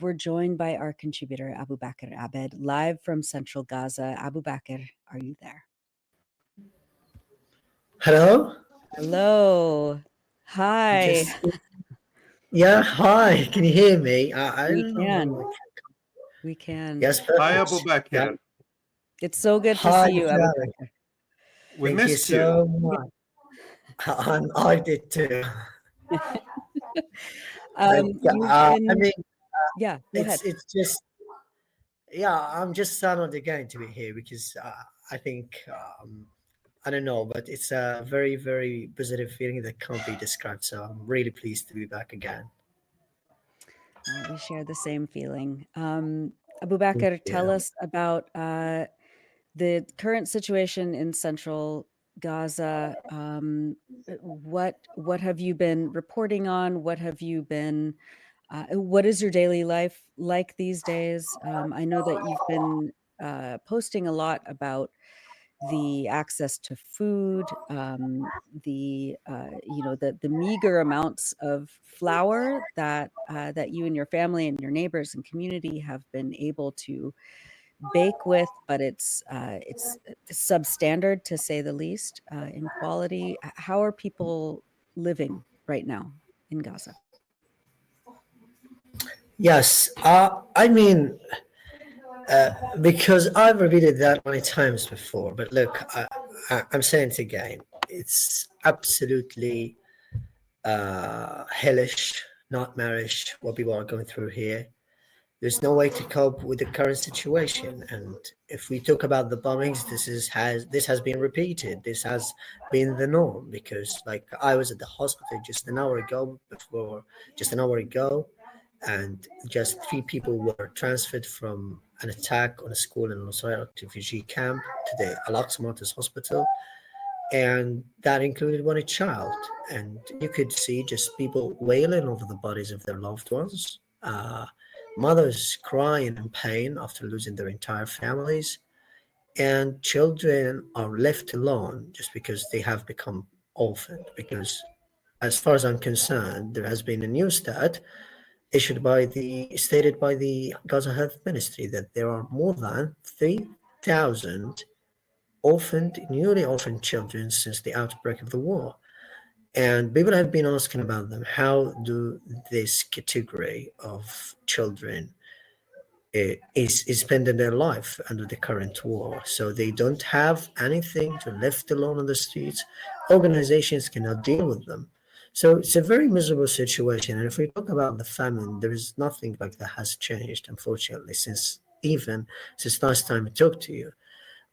We're joined by our contributor, Abubaker Abed, live from central Gaza. Abubaker, are you there? Hello? Hello. Hi. Yeah, hi. Can you hear me? I We don't can. know. We can. Yes, Hi, perfect. Abubaker. Yeah. It's so good to Hi, see you, Mr. Alec. Abubaker. We Thank you missed you. so much. I did too. You've been, yeah, go ahead. it's just, yeah, I'm just honored again to be here because I think, I don't know, but it's a very, very positive feeling that can't be described. So I'm really pleased to be back again. We share the same feeling. Abubaker, tell us about the current situation in central Gaza. What have you been reporting on? What have you been? What is your daily life like these days? I know that you've been posting a lot about the access to food, the meager amounts of flour that that you and your family and your neighbors and community have been able to bake with, but it's substandard to say the least in quality. How are people living right now in Gaza? Yes, I mean, because I've repeated that many times before, but look, I'm saying it again. It's absolutely hellish, nightmarish what people are going through here. There's no way to cope with the current situation, and if we talk about the bombings, this has been repeated. This has been the norm because, like, I was at the hospital just an hour ago, and just 3 people were transferred from an attack on a school in Nusayr refugee camp to the Al-Aqsa Hospital, and that included one child. And you could see just people wailing over the bodies of their loved ones, mothers crying in pain after losing their entire families, and children are left alone just because they have become orphaned. Because, as far as I'm concerned, there has been a new stat stated by the Gaza Health Ministry that there are more than 3,000 newly orphaned children since the outbreak of the war. And people have been asking about them. How do this category of children is spending their life under the current war? So they don't have anything to left alone on the streets. Organizations cannot deal with them. So it's a very miserable situation. And if we talk about the famine, there is nothing like that has changed, unfortunately, since last time I talked to you.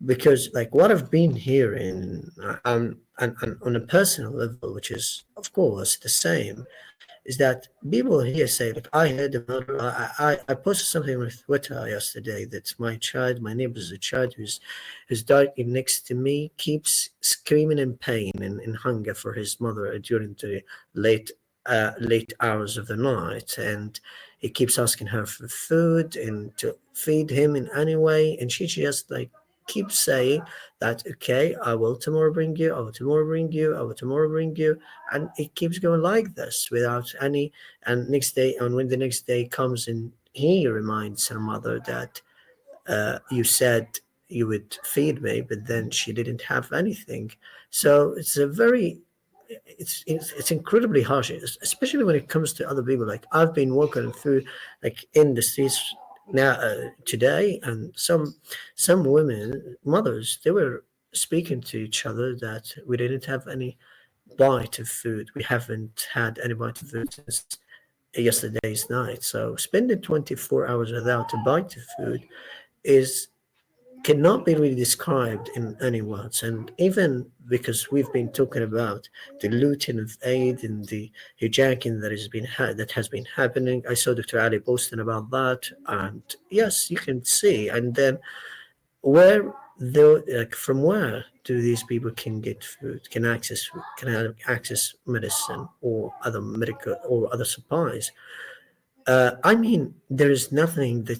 Because, like, what I've been hearing, and on a personal level, which is of course the same, is that people here say, like, I heard a murder. I posted something on Twitter yesterday that my neighbor's a child who's died next to me, keeps screaming in pain and in hunger for his mother during the late hours of the night, and he keeps asking her for food and to feed him in any way, and she just, like, keeps saying that, okay, I will tomorrow bring you, I will tomorrow bring you, I will tomorrow bring you, and it keeps going like this without any. And when the next day comes, and he reminds her mother that, you said you would feed me, but then she didn't have anything. So it's incredibly harsh, especially when it comes to other people. Like, I've been walking through, like, in the streets now, today, and some women, mothers, they were speaking to each other that we didn't have any bite of food. We haven't had any bite of food since yesterday's night. So spending 24 hours without a bite of food is cannot be really described in any words. And even because we've been talking about the looting of aid and the hijacking that has been happening, I saw Dr. Ali posting about that, and yes, you can see. And then from where do these people can get food, can access medicine or other medical or other supplies? I mean, there is nothing I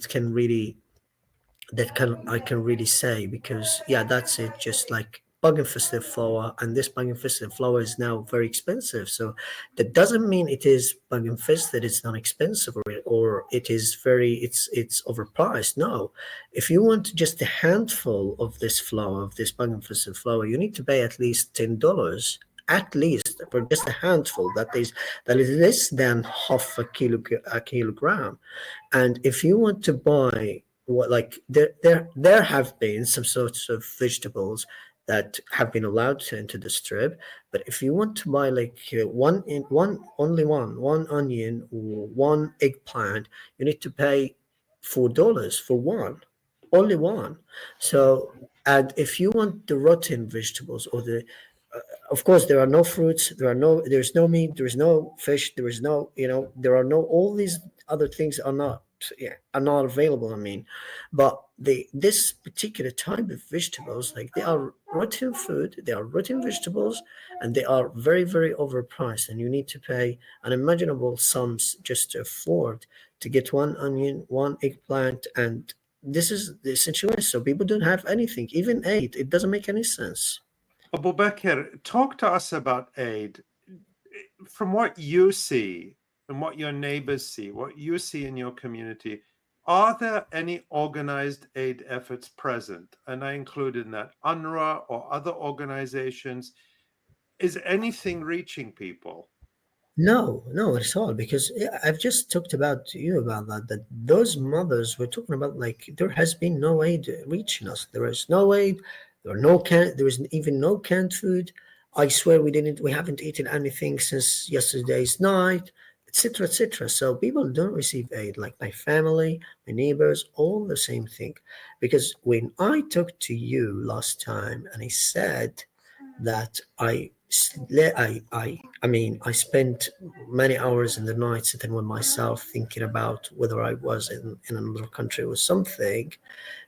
can really say, because, yeah, that's it. Just like bug-infested flour, and this bug-infested flour is now very expensive. So that doesn't mean it is bug-infested, it's not expensive, or it is it's overpriced. No. If you want just a handful of this flour, of this bug-infested flour, you need to pay at least $10, at least, for just a handful. That is less than half a kilogram. And if you want to buy what, like, there have been some sorts of vegetables that have been allowed to enter the strip, but if you want to buy like one onion or one eggplant, you need to pay $4 for one, only one. So, and if you want the rotten vegetables, or the of course there are no fruits, there's no meat, there's no fish, there is no, there are no, all these other things are not, yeah, are not available, I mean. But this particular type of vegetables, like, they are rotten food, they are rotten vegetables, and they are very, very overpriced, and you need to pay unimaginable sums just to afford to get one onion, one eggplant. And this is the situation. So people don't have anything, even aid. It doesn't make any sense. Abubaker, talk to us about aid. From what you see and what your neighbors see, what you see in your community, are there any organized aid efforts present? And I include in that UNRWA or other organizations. Is anything reaching people? No, no, at all. Because, yeah, I've just talked about to you about that. That those mothers were talking about, like, there has been no aid reaching us. There is no aid. There is even no canned food. I swear we haven't eaten anything since yesterday's night, etc., etc. So people don't receive aid. Like my family, my neighbors, all the same thing. Because when I talked to you last time, and I said that I spent many hours in the night sitting with myself, thinking about whether I was in another country or something,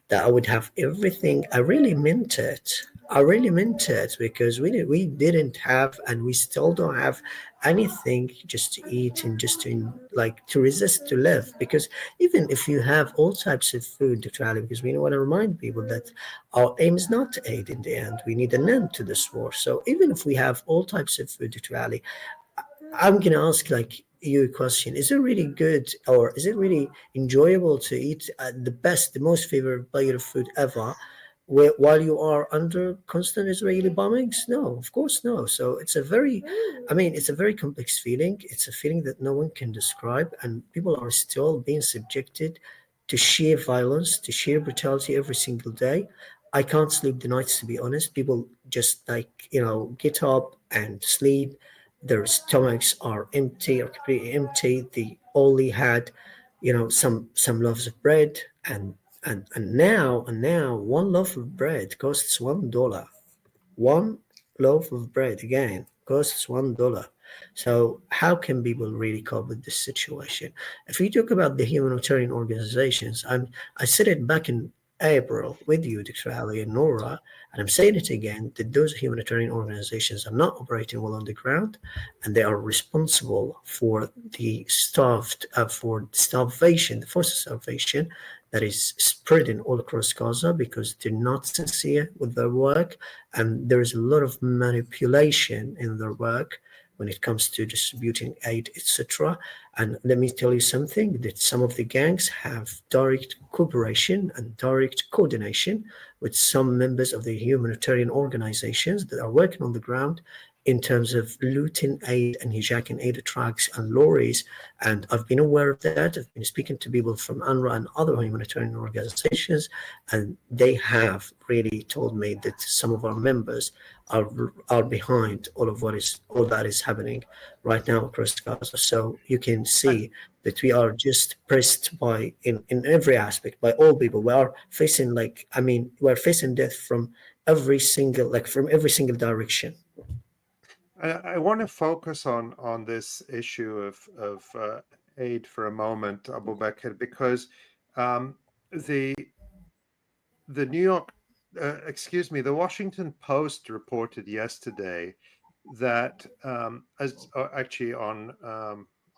that I would have everything. I really meant it. I really meant it, because we didn't have, and we still don't have anything just to eat, and just to, like, to resist to live. Because even if you have all types of food, actually, because we want to remind people that our aim is not to aid in the end. We need an end to this war. So even if we have all types of food, actually, I'm gonna ask, like, you a question: is it really good, or is it really enjoyable to eat the best, the most favorite bite of food ever, while you are under constant Israeli bombings? No, of course no. So it's a very complex feeling. It's a feeling that no one can describe, and people are still being subjected to sheer violence, to sheer brutality every single day. I can't sleep the nights, to be honest. People just, like, get up and sleep. Their stomachs are empty, or completely empty. They only had, some loaves of bread, and now one loaf of bread costs $1. One loaf of bread, again, costs $1. So how can people really cope with this situation? If we talk about the humanitarian organizations, I said it back in April with you, Dr. Ali and Nora, and I'm saying it again, that those humanitarian organizations are not operating well on the ground, and they are responsible for the starvation, the forced starvation that is spreading all across Gaza, because they're not sincere with their work, and there is a lot of manipulation in their work when it comes to distributing aid, etc. And let me tell you something, that some of the gangs have direct cooperation and direct coordination with some members of the humanitarian organizations that are working on the ground, in terms of looting aid and hijacking aid trucks and lorries. And I've been aware of that. I've been speaking to people from UNRWA and other humanitarian organizations, and they have really told me that some of our members are behind all that is happening right now across Gaza. So you can see that we are just pressed by, in every aspect, by all people. We are facing, we're facing death from every single direction. I want to focus on this issue of aid for a moment, Abubaker, because the New York, the Washington Post reported yesterday that actually on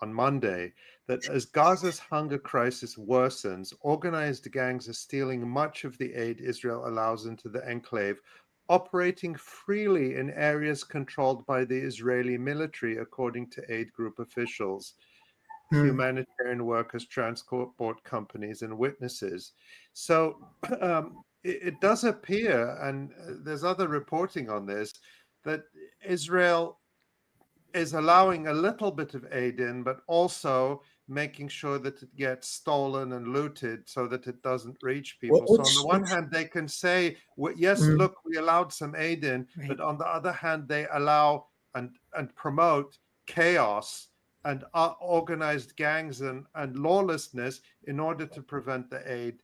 Monday, that as Gaza's hunger crisis worsens, organized gangs are stealing much of the aid Israel allows into the enclave, operating freely in areas controlled by the Israeli military, according to aid group officials, humanitarian workers, transport companies, and witnesses. So it does appear, and there's other reporting on this, that Israel is allowing a little bit of aid in, but also making sure that it gets stolen and looted so that it doesn't reach people. So on the one hand, they can say, yes, look, we allowed some aid in, but on the other hand, they allow and promote chaos and organized gangs and lawlessness in order to prevent the aid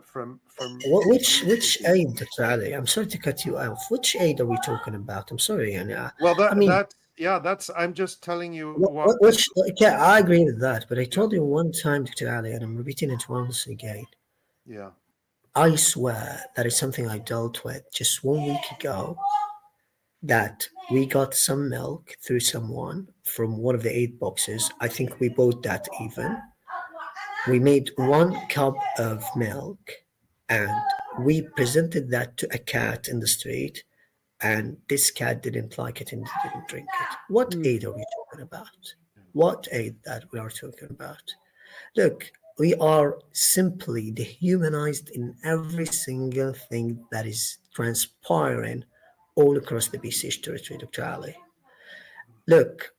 from Which aid, Dr. Ali? I'm sorry to cut you off. Which aid are we talking about? I'm sorry, and well, I mean, that's I'm just telling you which. Okay, I agree with that, but I told you one time, Dr. Ali, and I'm repeating it once again. Yeah. I swear that is something I dealt with just 1 week ago. That we got some milk through someone from one of the 8 boxes. I think we bought that even. We made 1 cup of milk and we presented that to a cat in the street, and this cat didn't like it and didn't drink it. What aid are we talking about? What aid that we are talking about? Look, we are simply dehumanized in every single thing that is transpiring all across the BCH territory, Dr. Ali. Look,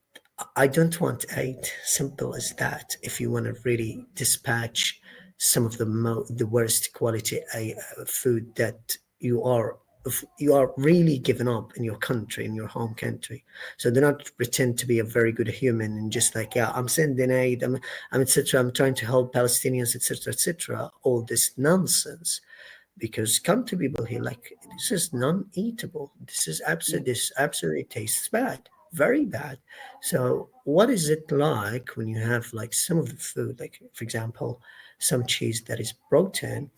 I don't want aid. Simple as that. If you want to really dispatch some of the worst quality food that you are really giving up in your country, in your home country. So do not pretend to be a very good human and just like, yeah, I'm sending aid, I'm etc. I'm trying to help Palestinians, etc., etc. All this nonsense. Because come to people here like, this is non-eatable. This absolutely tastes bad, very bad. So what is it like when you have like some of the food, like for example, some cheese that is brought in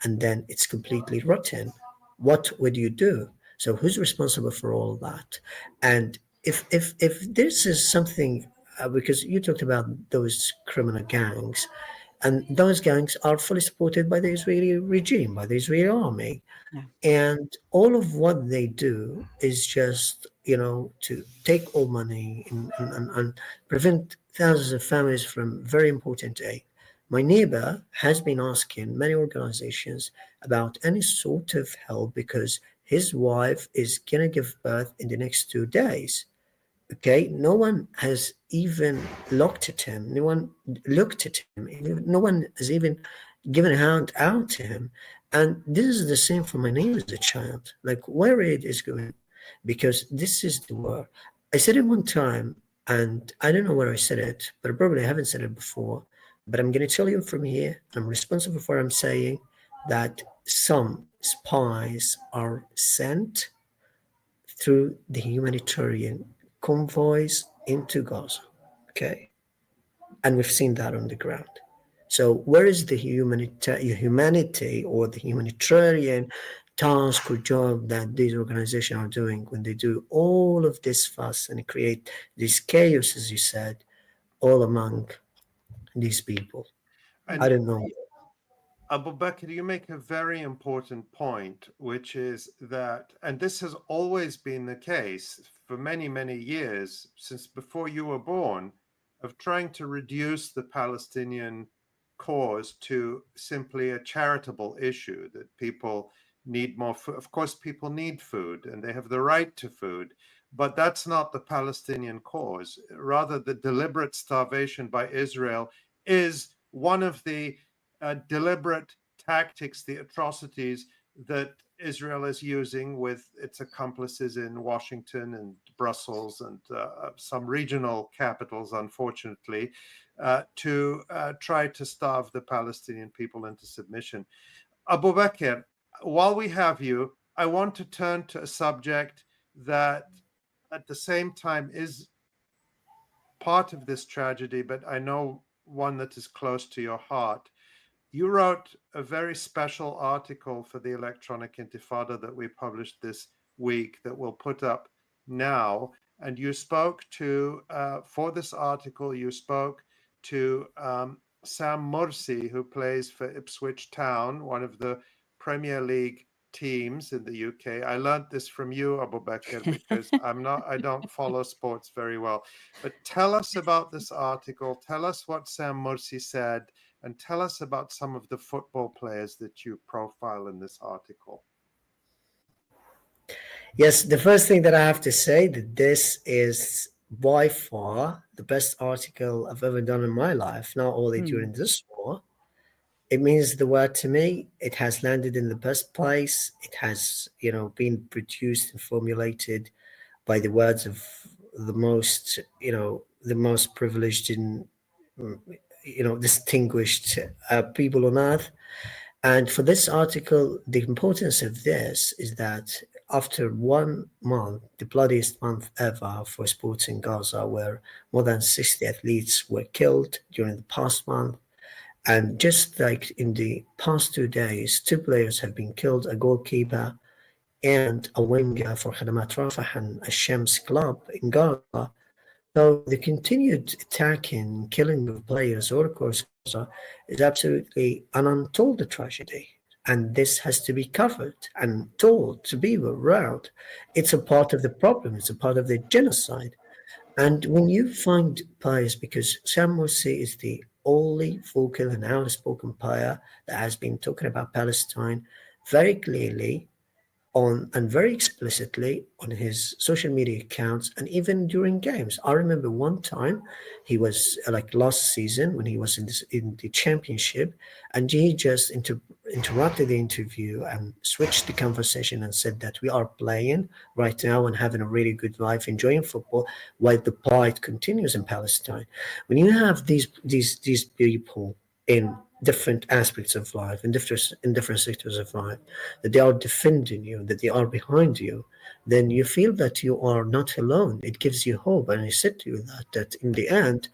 and then it's completely rotten? What would you do? So who's responsible for all of that? And if this is something, because you talked about those criminal gangs, and those gangs are fully supported by the Israeli regime, by the Israeli army. Yeah. And all of what they do is just, to take all money and prevent thousands of families from very important aid. My neighbor has been asking many organizations about any sort of help because his wife is going to give birth in the next 2 days. Okay, no one has even looked at him. No one looked at him. No one has even given a hand out to him. And this is the same for my neighbor as a child. Like where it is going, because this is the war. I said it one time, and I don't know where I said it, but I probably haven't said it before. But I'm going to tell you from here. I'm responsible for what I'm saying, that some spies are sent through the humanitarian convoys into Gaza. Okay. And we've seen that on the ground. So where is the humanity or the humanitarian task or job that these organizations are doing when they do all of this fuss and create this chaos, as you said, all among these people? And I don't know. Abubaker, you make a very important point, which is that, and this has always been the case for many, many years, since before you were born, of trying to reduce the Palestinian cause to simply a charitable issue, that people need more food. Of course, people need food and they have the right to food, but that's not the Palestinian cause. Rather, the deliberate starvation by Israel is one of the deliberate tactics, the atrocities that Israel is using with its accomplices in Washington and Brussels and some regional capitals, unfortunately, to try to starve the Palestinian people into submission. Abubaker, while we have you, I want to turn to a subject that at the same time is part of this tragedy, but I know one that is close to your heart. You wrote a very special article for the Electronic Intifada that we published this week that we'll put up now. And you spoke to, for this article, you spoke to Sam Morsi, who plays for 𝐓𝐡𝐞 𝐄𝐥𝐞𝐜, one of the Premier League teams in the UK. I learned this from you, Abubaker, because I don't follow sports very well. But tell us about this article. Tell us what Sam Mursi said, and tell us about some of the football players that you profile in this article. Yes, the first thing that I have to say that this is by far the best article I've ever done in my life, not only during this war. It means the word to me. It has landed in the best place. It has, been produced and formulated by the words of the most, the most privileged and, distinguished people on earth. And for this article, the importance of this is that after 1 month, the bloodiest month ever for sports in Gaza, where more than 60 athletes were killed during the past month, and just like in the past 2 days, 2 players have been killed, a goalkeeper and a winger for 𝐓𝐡𝐞 𝐄𝐥𝐞𝐜 club in Gaza. So the continued attacking, killing of players all across Gaza is absolutely an untold tragedy. And this has to be covered and told to people around. It's a part of the problem. It's a part of the genocide. And when you find players, because Sam Mursi is the only vocal and outspoken player that has been talking about Palestine very clearly and very explicitly on his social media accounts and even during games. I remember one time he was like last season when he was in the championship, and he just interrupted the interview and switched the conversation and said that we are playing right now and having a really good life, enjoying football, while the plight continues in Palestine. When you have these people in different aspects of life, in different sectors of life, that they are defending you, that they are behind you, then you feel that you are not alone. It gives you hope. And I said to you that in the end,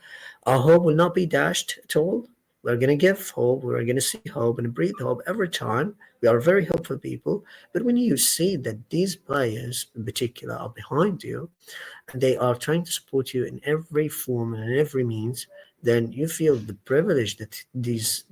our hope will not be dashed at all. We're going to give hope. We're going to see hope and breathe hope every time. We are very hopeful people. But when you see that these players in particular are behind you, and they are trying to support you in every form and in every means, then you feel the privilege that these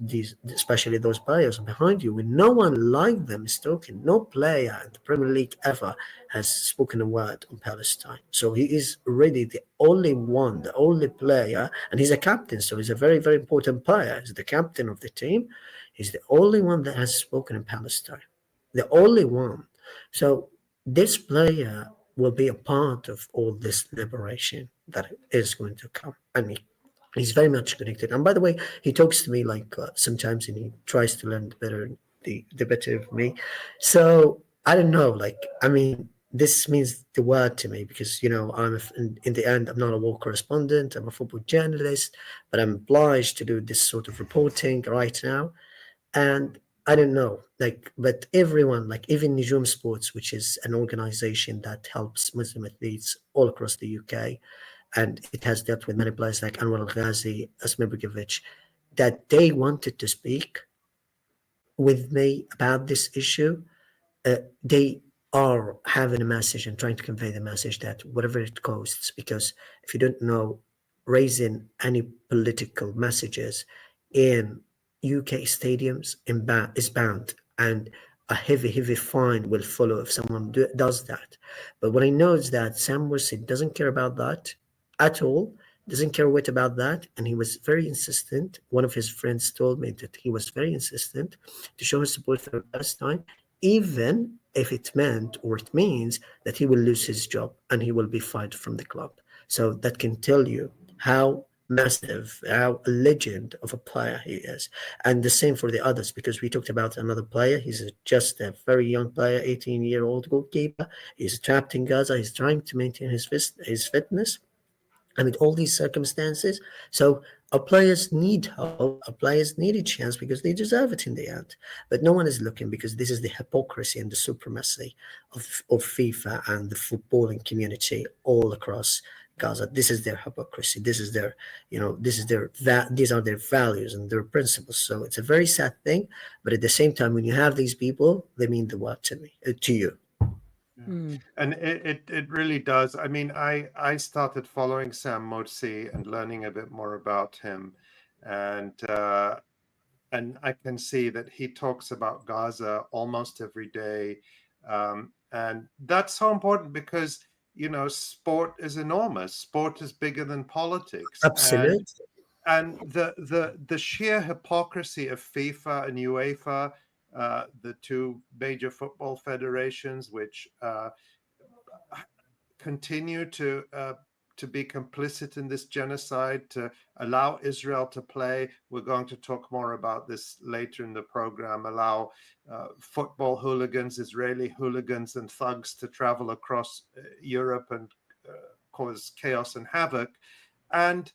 especially those players are behind you when no one like them is talking. No player in the Premier League ever has spoken a word on Palestine. So he is really the only one, the only player, and he's a captain, so he's a very, very important player. He's the captain of the team. He's the only one that has spoken in Palestine. The only one. So this player will be a part of all this liberation that is going to come. And he's very much connected. And by the way, he talks to me like sometimes, and he tries to learn the better of me. So I don't know, this means the word to me because, I'm in the end, I'm not a war correspondent. I'm a football journalist, but I'm obliged to do this sort of reporting right now. And I don't know, but everyone, even Nijum Sports, which is an organization that helps Muslim athletes all across the UK, and it has dealt with many players like Anwar Al-Ghazi, Asma Begovic, that they wanted to speak with me about this issue. They are having a message and trying to convey the message that whatever it costs, because if you don't know, raising any political messages in UK stadiums is banned, and a heavy fine will follow if someone does that. But what I know is that Sam Mursi doesn't care about that at all, doesn't care what about that, and he was very insistent. One of his friends told me that he was very insistent to show his support for Palestine, even if it meant or it means that he will lose his job and he will be fired from the club. So that can tell you how massive, how a legend of a player he is. And the same for the others, because we talked about another player. He's just a very young player, 18-year-old goalkeeper. He's trapped in Gaza. He's trying to maintain his fitness amid all these circumstances. So our players need hope. Our players need a chance because they deserve it in the end. But no one is looking because this is the hypocrisy and the supremacy of FIFA and the footballing community all across Gaza. This is their hypocrisy. This is their, these are their values and their principles. So it's a very sad thing. But at the same time, when you have these people, they mean the world to you. And it really does. I mean, I started following Sam Mursi and learning a bit more about him, and and I can see that he talks about Gaza almost every day. And that's so important because, you know, sport is enormous. Sport is bigger than politics. Absolutely. And the sheer hypocrisy of FIFA and UEFA, the two major football federations, which continue to be complicit in this genocide, to allow Israel to play. We're going to talk more about this later in the program. Allow football hooligans, Israeli hooligans and thugs to travel across Europe and cause chaos and havoc, and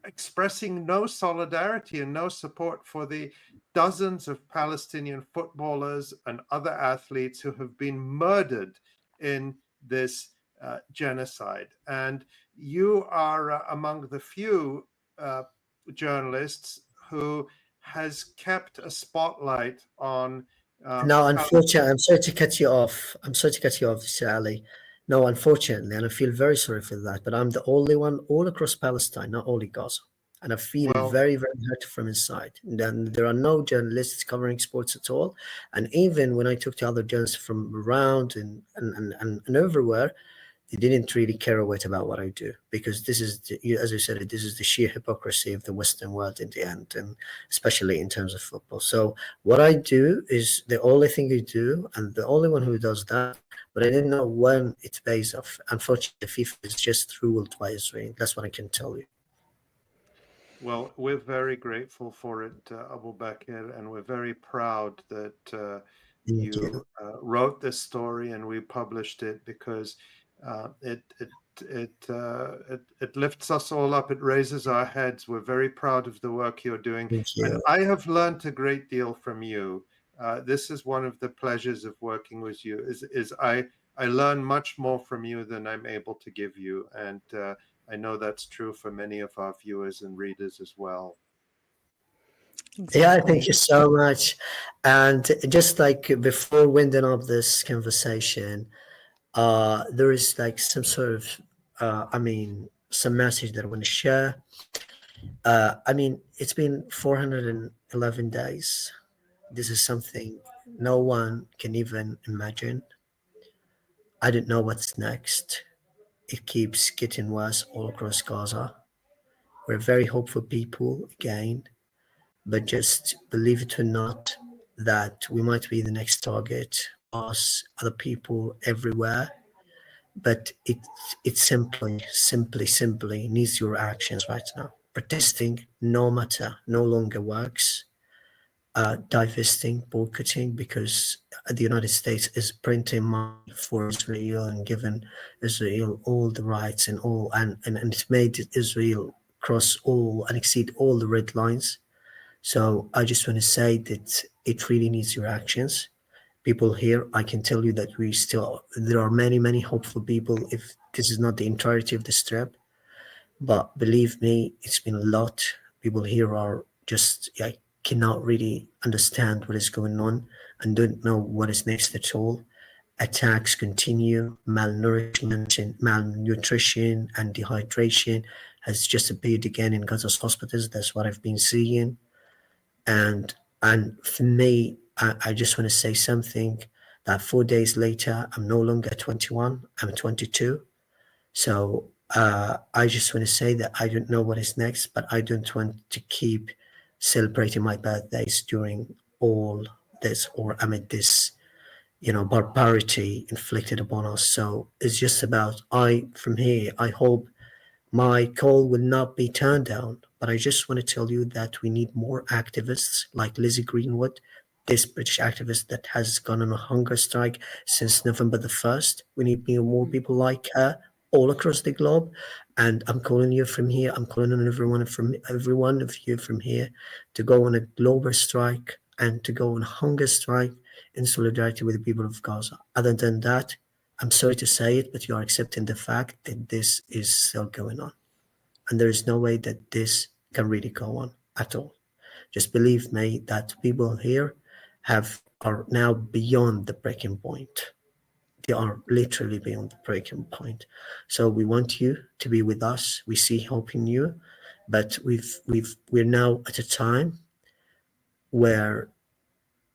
expressing no solidarity and no support for the dozens of Palestinian footballers and other athletes who have been murdered in this genocide. And you are among the few journalists who has kept a spotlight on No, unfortunately, Palestine. I'm sorry to cut you off. I'm sorry to cut you off, Sir Ali. No, unfortunately, and I feel very sorry for that, but I'm the only one all across Palestine, not only Gaza. And I feel Well, very, very hurt from inside. Then there are no journalists covering sports at all. And even when I talk to other journalists from around and everywhere, they didn't really care a whit about what I do, because this is, as I said, this is the sheer hypocrisy of the Western world in the end, and especially in terms of football. So what I do is the only thing I do, and the only one who does that. But I didn't know when it pays off. Unfortunately, FIFA is just ruled by Israel. That's what I can tell you. well, we're very grateful for it, Abubaker, and we're very proud that Thank you you. wrote this story and we published it, because it lifts us all up. It raises our heads. We're very proud of the work you're doing, Thank and you. I have learned a great deal from you. This is one of the pleasures of working with you. Is I learn much more from you than I'm able to give you, and I know that's true for many of our viewers and readers as well. Yeah, Exactly. thank you so much. And just like before winding up this conversation, there is like some sort of, some message that I want to share. It's been 411 days. This is something no one can even imagine. I don't know what's next. It keeps getting worse all across Gaza. We're very hopeful people again, but just believe it or not, that we might be the next target, us, other people everywhere. But it simply needs your actions right now. Protesting no longer works. Divesting, boycotting, because the United States is printing money for Israel and giving Israel all the rights and all, and it's made Israel cross all and exceed all the red lines. So I just want to say that it really needs your actions. People here, I can tell you that there are many hopeful people, if this is not the entirety of the strip. But believe me, it's been a lot. People here are just, cannot really understand what is going on and don't know what is next at all. Attacks continue, malnourishment and malnutrition and dehydration has just appeared again in Gaza's hospitals. That's what I've been seeing. And for me, I just want to say something, that 4 days later, I'm no longer 21, I'm 22. So I just want to say that I don't know what is next, but I don't want to keep celebrating my birthdays during all this, or amid this, barbarity inflicted upon us. So it's just about, from here, I hope my call will not be turned down, but I just want to tell you that we need more activists like Lizzie Greenwood, this British activist that has gone on a hunger strike since November the 1st. We need more people like her all across the globe. And I'm calling you from here. I'm calling on every one of you from here to go on a global strike and to go on a hunger strike in solidarity with the people of Gaza. Other than that, I'm sorry to say it, but you are accepting the fact that this is still going on. And there is no way that this can really go on at all. Just believe me that people here are now beyond the breaking point. They are literally beyond the breaking point. So we want you to be with us. We see hope in you, but we're now at a time where,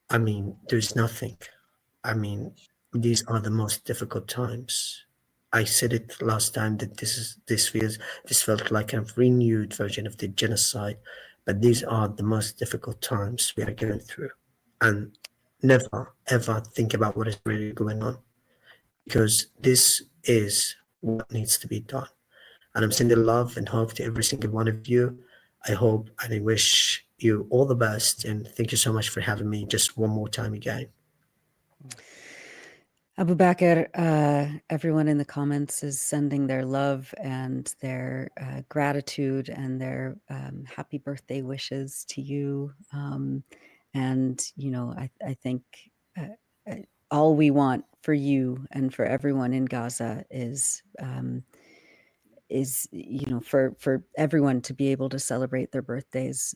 I mean, there's nothing. I mean, these are the most difficult times. I said it last time that this felt like a renewed version of the genocide, but these are the most difficult times we are going through. And never ever think about what is really going on, because this is what needs to be done. And I'm sending love and hope to every single one of you. I hope and I wish you all the best, and thank you so much for having me just one more time again. Abubaker, everyone in the comments is sending their love and their gratitude and their happy birthday wishes to you. And, you know, I think all we want for you and for everyone in Gaza is, you know, for everyone to be able to celebrate their birthdays,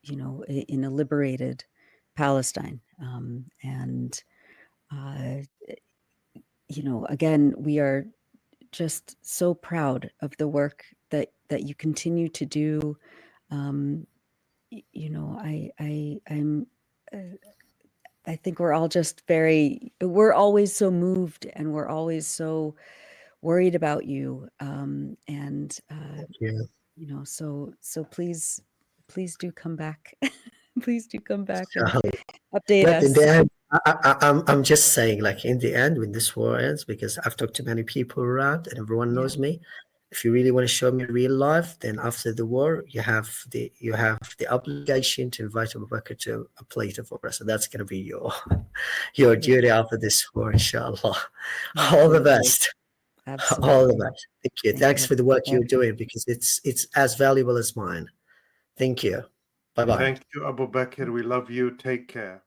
you know, in a liberated Palestine. And, you know, again, we are just so proud of the work that you continue to do. You know, I think we're all just we're always so moved, and we're always so worried about you. And Yeah. you know, so please do come back. Please do come back and update But in us. the end, I'm just saying, like, in the end, when this war ends, because I've talked to many people around and everyone knows me. If you really want to show me real life, then after the war, you have the obligation to invite Abubaker to a plate of opera. So that's gonna be your duty after this war, inshallah. All the best. Absolutely. All the best. Thank you. Thank Thanks you. for the work you're doing, because it's as valuable as mine. Thank you. Bye bye. Thank you, Abubaker. We love you. Take care.